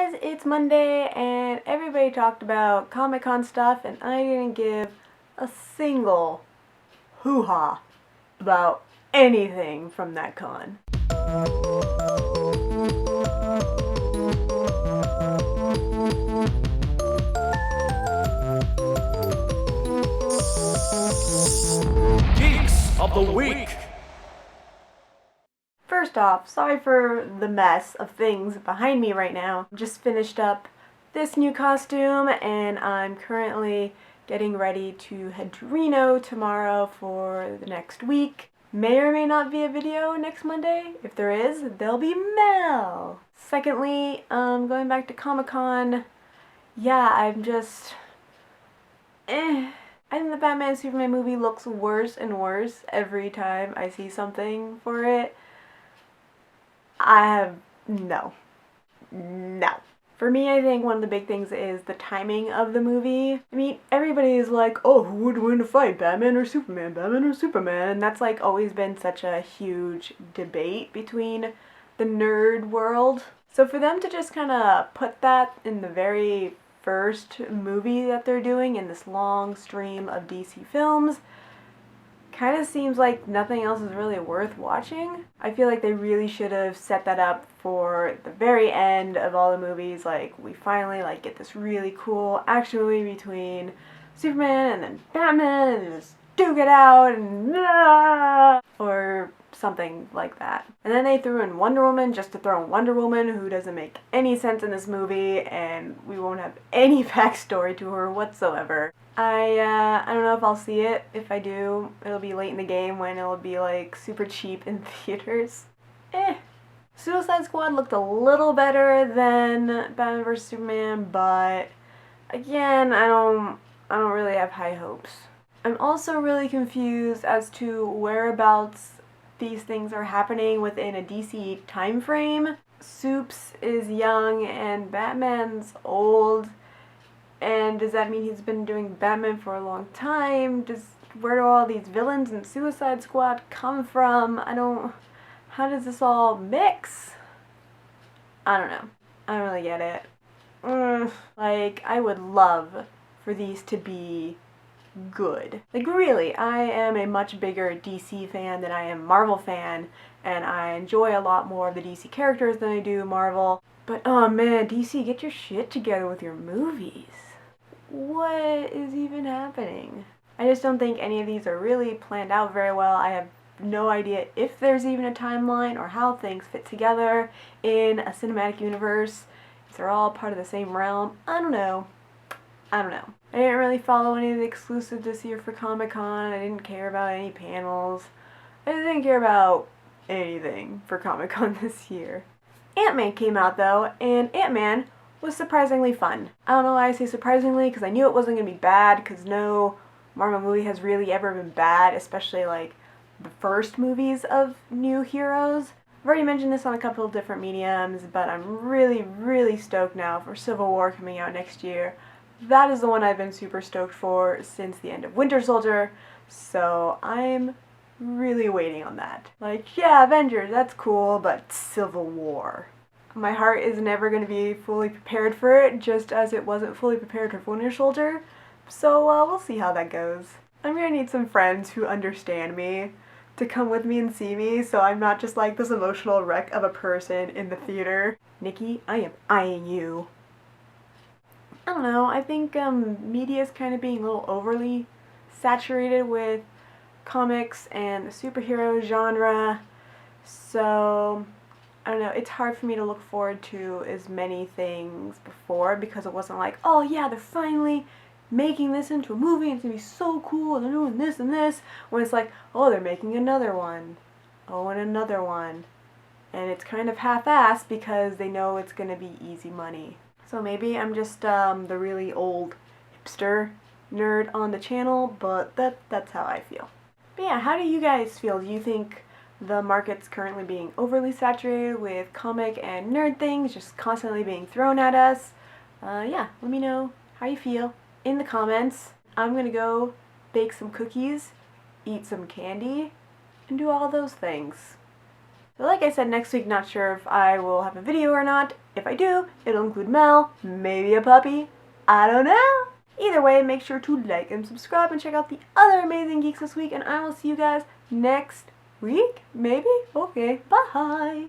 guys, it's Monday and everybody talked about Comic-Con stuff and I didn't give a single hoo-ha about anything from that con. Geeks of the Week! First off, sorry for the mess of things behind me right now. Just finished up this new costume and I'm currently getting ready to head to Reno tomorrow for the next week. May or may not be a video next Monday. If there is, there'll be mail. Secondly, going back to Comic-Con, yeah, I'm just... I think the Batman and Superman movie looks worse and worse every time I see something for it. No. For me, I think one of the big things is the timing of the movie. I mean, everybody is like, oh, who would win a fight, Batman or Superman, Batman or Superman? And that's like always been such a huge debate between the nerd world. So for them to just kind of put that in the very first movie that they're doing in this long stream of DC films, kind of seems like nothing else is really worth watching. I feel like they really should have set that up for the very end of all the movies. Like, we finally get this really cool action movie between Superman and then Batman and just duke it out and or something like that. And then they threw in Wonder Woman just to throw in Wonder Woman, who doesn't make any sense in this movie, and we won't have any backstory to her whatsoever. I don't know if I'll see it. If I do, it'll be late in the game when it'll be like super cheap in theaters. Suicide Squad looked a little better than Batman vs Superman, but again, I don't really have high hopes. I'm also really confused as to whereabouts these things are happening within a DC time frame. Supes is young and Batman's old. And does that mean he's been doing Batman for a long time? Where do all these villains in Suicide Squad come from? How does this all mix? I don't know. I don't really get it. I would love for these to be good. Like, really, I am a much bigger DC fan than I am Marvel fan, and I enjoy a lot more of the DC characters than I do Marvel. But oh man, DC, get your shit together with your movies. What is even happening? I just don't think any of these are really planned out very well. I have no idea if there's even a timeline or how things fit together in a cinematic universe. If they're all part of the same realm, I don't know. I didn't really follow any of the exclusives this year for Comic-Con. I didn't care about any panels. I didn't care about anything for Comic-Con this year. Ant-Man came out though, and Ant-Man was surprisingly fun. I don't know why I say surprisingly, because I knew it wasn't going to be bad, because no Marvel movie has really ever been bad, especially like the first movies of new heroes. I've already mentioned this on a couple of different mediums, but I'm really stoked now for Civil War coming out next year. That is the one I've been super stoked for since the end of Winter Soldier, so I'm really waiting on that. Like, yeah, Avengers, that's cool, but Civil War. My heart is never going to be fully prepared for it, just as it wasn't fully prepared for Winter Soldier, so we'll see how that goes. I'm going to need some friends who understand me to come with me and see me, so I'm not just like this emotional wreck of a person in the theater. Nikki, I am eyeing you. I don't know, I think media is kind of being a little overly saturated with comics and the superhero genre, so I don't know, it's hard for me to look forward to as many things before, because it wasn't like, oh yeah, they're finally making this into a movie and it's gonna be so cool and they're doing this and this, when it's like, oh, they're making another one, oh, and another one, and it's kind of half-assed because they know it's gonna be easy money. So maybe I'm just the really old hipster nerd on the channel, but that's how I feel. But yeah, how do you guys feel? Do you think the market's currently being overly saturated with comic and nerd things just constantly being thrown at us? Yeah, let me know how you feel in the comments. I'm gonna go bake some cookies, eat some candy, and do all those things. So like I said, next week, not sure if I will have a video or not. If I do, it'll include Mel, maybe a puppy, I don't know. Either way, make sure to like and subscribe and check out the other amazing geeks this week, and I will see you guys next week, maybe? Okay, bye!